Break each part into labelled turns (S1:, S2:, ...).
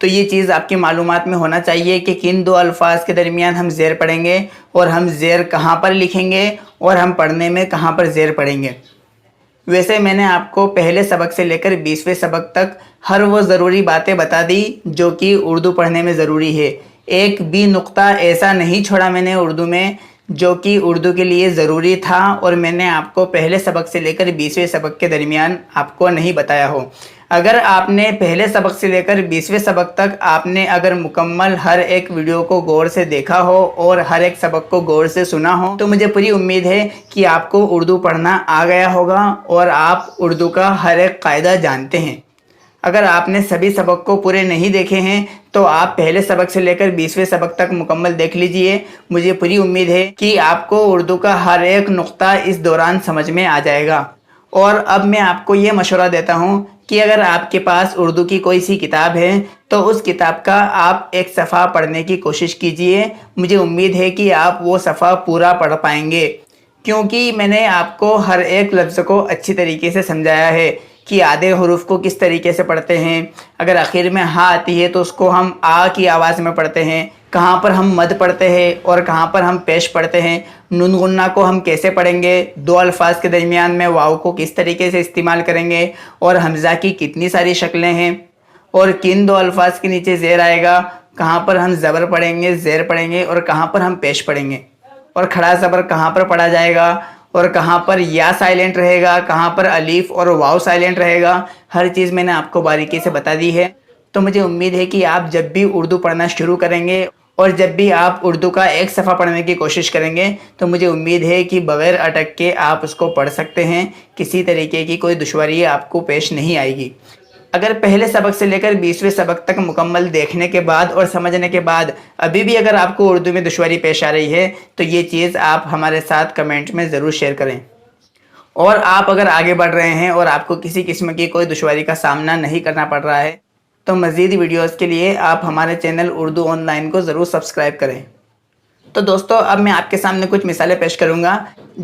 S1: تو یہ چیز آپ کی معلومات میں ہونا چاہیے کہ کن دو الفاظ کے درمیان ہم زیر پڑھیں گے اور ہم زیر کہاں پر لکھیں گے اور ہم پڑھنے میں کہاں پر زیر پڑھیں گے۔ ویسے میں نے آپ کو پہلے سبق سے لے کر 20ویں سبق تک ہر وہ ضروری باتیں بتا دی جو کہ اردو پڑھنے میں ضروری ہے۔ ایک بھی نقطہ ایسا نہیں چھوڑا میں نے اردو میں جو کہ اردو کے لیے ضروری تھا اور میں نے آپ کو پہلے سبق سے لے کر 20ویں سبق کے درمیان آپ کو نہیں بتایا ہو۔ اگر آپ نے پہلے سبق سے لے کر 20ویں سبق تک آپ نے اگر مکمل ہر ایک ویڈیو کو غور سے دیکھا ہو اور ہر ایک سبق کو غور سے سنا ہو تو مجھے پوری امید ہے کہ آپ کو اردو پڑھنا آ گیا ہوگا اور آپ اردو کا ہر ایک قاعدہ جانتے ہیں۔ اگر آپ نے سبھی سبق کو پورے نہیں دیکھے ہیں تو آپ پہلے سبق سے لے کر 20ویں سبق تک مکمل دیکھ لیجئے۔ مجھے پوری امید ہے کہ آپ کو اردو کا ہر ایک نقطہ اس دوران سمجھ میں آ جائے گا۔ اور اب میں آپ کو یہ مشورہ دیتا ہوں کہ اگر آپ کے پاس اردو کی کوئی سی کتاب ہے تو اس کتاب کا آپ ایک صفحہ پڑھنے کی کوشش کیجئے۔ مجھے امید ہے کہ آپ وہ صفحہ پورا پڑھ پائیں گے، کیونکہ میں نے آپ کو ہر ایک لفظ کو اچھی طریقے سے سمجھایا ہے کہ آدھے حروف کو کس طریقے سے پڑھتے ہیں۔ اگر آخر میں ہاں آتی ہے تو اس کو ہم آ کی آواز میں پڑھتے ہیں، کہاں پر ہم مد پڑھتے ہیں اور کہاں پر ہم پیش پڑھتے ہیں، نون غنہ کو ہم کیسے پڑھیں گے، دو الفاظ کے درمیان میں واو کو کس طریقے سے استعمال کریں گے اور حمزہ کی کتنی ساری شکلیں ہیں، اور کن دو الفاظ کے نیچے زیر آئے گا، کہاں پر ہم زبر پڑھیں گے، زیر پڑھیں گے اور کہاں پر ہم پیش پڑھیں گے، اور کھڑا زبر کہاں پر پڑھا جائے گا اور کہاں پر یا سائلنٹ رہے گا، کہاں پر الف اور واو سائلنٹ رہے گا، ہر چیز میں نے آپ کو باریکی سے بتا دی ہے۔ تو مجھے امید ہے کہ آپ جب بھی اردو پڑھنا شروع کریں گے اور جب بھی آپ اردو کا ایک صفحہ پڑھنے کی کوشش کریں گے تو مجھے امید ہے کہ بغیر اٹک کے آپ اس کو پڑھ سکتے ہیں، کسی طریقے کی کوئی دشواری آپ کو پیش نہیں آئے گی۔ اگر پہلے سبق سے لے کر 20ویں سبق تک مکمل دیکھنے کے بعد اور سمجھنے کے بعد ابھی بھی اگر آپ کو اردو میں دشواری پیش آ رہی ہے تو یہ چیز آپ ہمارے ساتھ کمنٹ میں ضرور شیئر کریں۔ اور آپ اگر آگے بڑھ رہے ہیں اور آپ کو کسی قسم کی کوئی دشواری کا سامنا نہیں کرنا پڑ رہا ہے تو مزید ویڈیوز کے لیے آپ ہمارے چینل اردو آن لائن کو ضرور سبسکرائب کریں۔ تو دوستو اب میں آپ کے سامنے کچھ مثالیں پیش کروں گا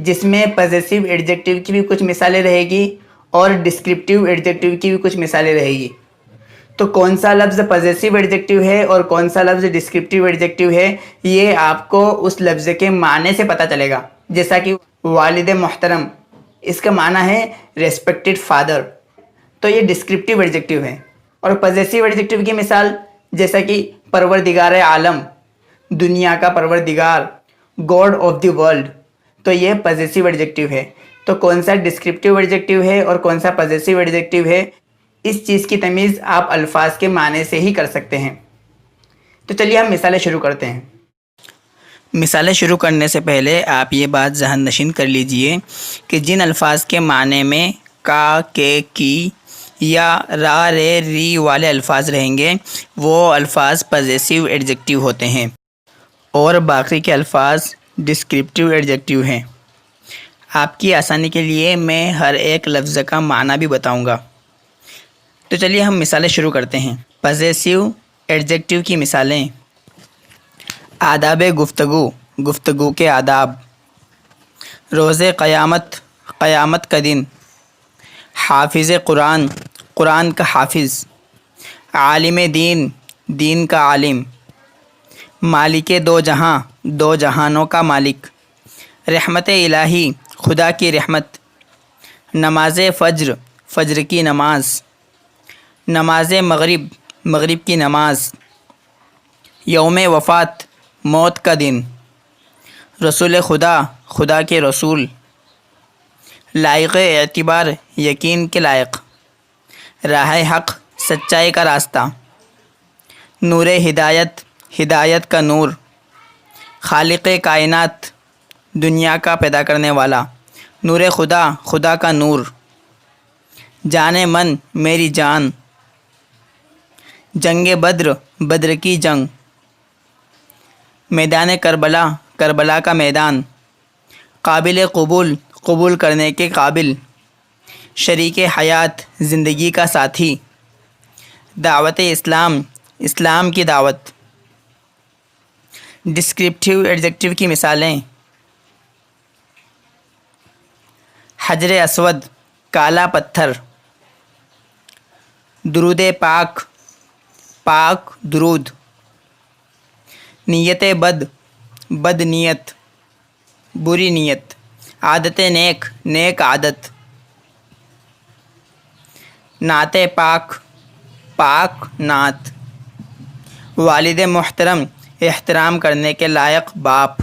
S1: جس میں پوزیسیو ایڈجیکٹیو کی بھی کچھ مثالیں رہے گی اور ڈسکرپٹیو ایڈجیکٹیو کی بھی کچھ مثالیں رہے گی۔ تو کون سا لفظ پوزیسیو ایڈجیکٹیو ہے اور کون سا لفظ ڈسکرپٹیو ایڈجیکٹیو ہے یہ آپ کو اس لفظ کے معنی سے پتہ چلے گا۔ جیسا کہ والد محترم، اس کا معنی ہے ریسپیکٹڈ فادر، تو یہ ڈسکرپٹیو ایڈجیکٹیو ہے۔ اور پوزیسیو ایڈجیکٹیو کی مثال جیسا کہ پروردگار عالم، دنیا کا پروردگار، گاڈ آف دی ورلڈ، تو یہ پوزیسیو ایڈجیکٹیو ہے۔ تو کون سا ڈسکرپٹیو ایڈجیکٹیو ہے اور کون سا پوزیسیو ایڈجیکٹیو ہے، اس چیز کی تمیز آپ الفاظ کے معنی سے ہی کر سکتے ہیں۔ تو چلیے ہم مثالیں شروع کرتے ہیں۔ مثالیں شروع کرنے سے پہلے آپ یہ بات ذہن نشین کر لیجئے کہ جن الفاظ کے معنی میں کا، کے، کی یا را، رے، ری والے الفاظ رہیں گے وہ الفاظ پوزیسیو ایڈجیکٹیو ہوتے ہیں اور باقی کے الفاظ ڈسکرپٹیو ایڈجیکٹیو ہیں۔ آپ کی آسانی کے لیے میں ہر ایک لفظ کا معنی بھی بتاؤں گا۔ تو چلیے ہم مثالیں شروع کرتے ہیں۔ پوزیسیو ایڈجیکٹیو کی مثالیں: آداب گفتگو، گفتگو کے آداب، روز قیامت، قیامت کا دن، حافظ قرآن، قرآن کا حافظ، عالم دین، دین کا عالم، مالک دو جہاں، دو جہانوں کا مالک، رحمت الہی، خدا کی رحمت، نماز فجر، فجر کی نماز، نماز مغرب، مغرب کی نماز، یوم وفات، موت کا دن، رسول خدا، خدا کے رسول، لائق اعتبار، یقین کے لائق، راہ حق، سچائی کا راستہ، نور ہدایت، ہدایت کا نور، خالق کائنات، دنیا کا پیدا کرنے والا، نور خدا، خدا کا نور، جان من، میری جان، جنگ بدر، بدر کی جنگ، میدان کربلا، کربلا کا میدان، قابل قبول، قبول کرنے کے قابل، شریک حیات، زندگی کا ساتھی، دعوت اسلام، اسلام کی دعوت۔ ڈسکرپٹیو ایڈجیکٹیو کی مثالیں: حجر اسود، کالا پتھر، درود پاک، پاک درود. نیت بد بد نیت بری نیت. عادت نیک نیک عادت. نعت پاک پاک نعت. والد محترم احترام کرنے کے لائق باپ.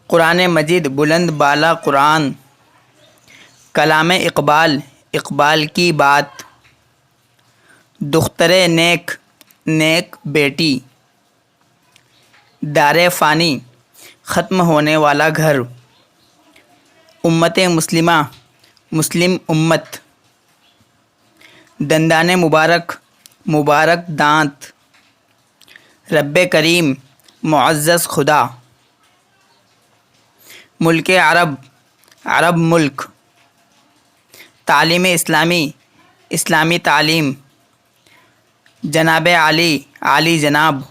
S1: قرآن مجید بلند بالا قرآن. کلام اقبال اقبال کی بات. دختر نیک نیک بیٹی. دار فانی ختم ہونے والا گھر. امت مسلمہ مسلم امت. دندان مبارک مبارک دانت. رب کریم معزز خدا. ملک عرب عرب ملک. تعلیم اسلامی اسلامی تعلیم. جناب عالی عالی جناب.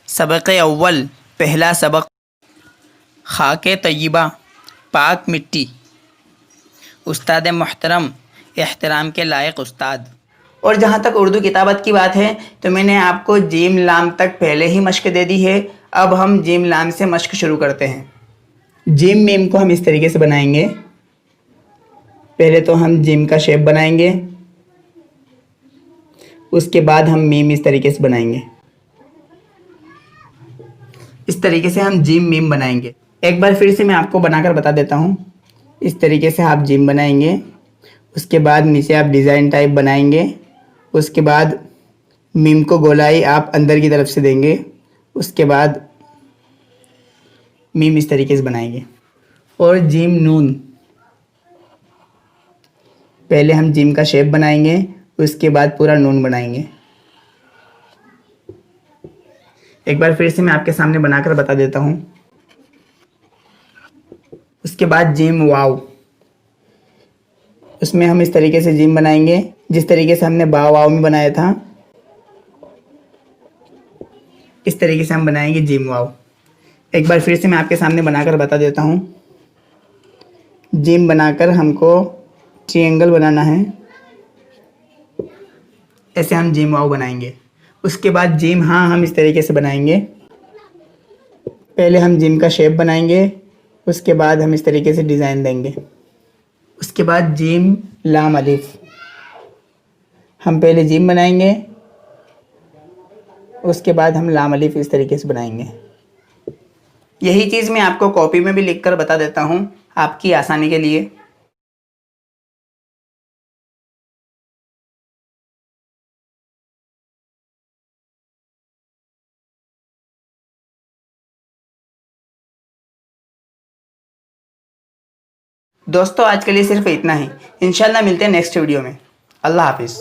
S1: سبق اول پہلا سبق. خاک طیبہ پاک مٹی. استاد محترم احترام کے لائق استاد. اور جہاں تک اردو کتابت کی بات ہے تو میں نے آپ کو جیم لام تک پہلے ہی مشق دے دی ہے. اب ہم جیم لام سے مشق شروع کرتے ہیں. جیم میم کو ہم اس طریقے سے بنائیں گے. پہلے تو ہم جیم کا شیپ بنائیں گے, اس کے بعد ہم میم اس طریقے سے بنائیں گے. اس طریقے سے ہم جیم میم بنائیں گے. ایک بار پھر سے میں آپ کو بنا کر بتا دیتا ہوں. اس طریقے سے آپ جیم بنائیں گے, اس کے بعد نیچے آپ ڈیزائن ٹائپ بنائیں گے, اس کے بعد میم کو گولائی آپ اندر کی طرف سے دیں گے, اس کے بعد میم اس طریقے سے بنائیں گے. اور جیم نون, پہلے ہم جیم کا شیپ بنائیں گے, اس کے بعد پورا نون بنائیں گے. ایک بار پھر سے میں آپ کے سامنے بنا کر بتا دیتا ہوں. اس کے بعد جیم واو, اس میں ہم اس طریقے سے جیم بنائیں گے جس طریقے سے ہم نے با واو میں بنایا تھا, اس طریقے سے ہم بنائیں گے جیم واو. ایک بار پھر سے میں آپ کے سامنے بنا کر بتا دیتا ہوں. جیم بنا کر ہم کو ٹرینگل بنانا ہے, ایسے ہم جیم واو بنائیں گے. اس کے بعد جیم ہاں ہم اس طریقے سے بنائیں گے. پہلے ہم جیم کا شیپ بنائیں گے, اس کے بعد ہم اس طریقے سے ڈیزائن دیں گے. اس کے بعد جیم لام الف, ہم پہلے جیم بنائیں گے, اس کے بعد ہم لام الف اس طریقے سے بنائیں گے. یہی چیز میں آپ کو کاپی میں بھی لکھ کر بتا دیتا ہوں آپ کی آسانی کے لیے. دوستو آج کے لیے صرف اتنا ہی. انشاءاللہ ملتے ہیں نیکسٹ ویڈیو میں. اللہ حافظ.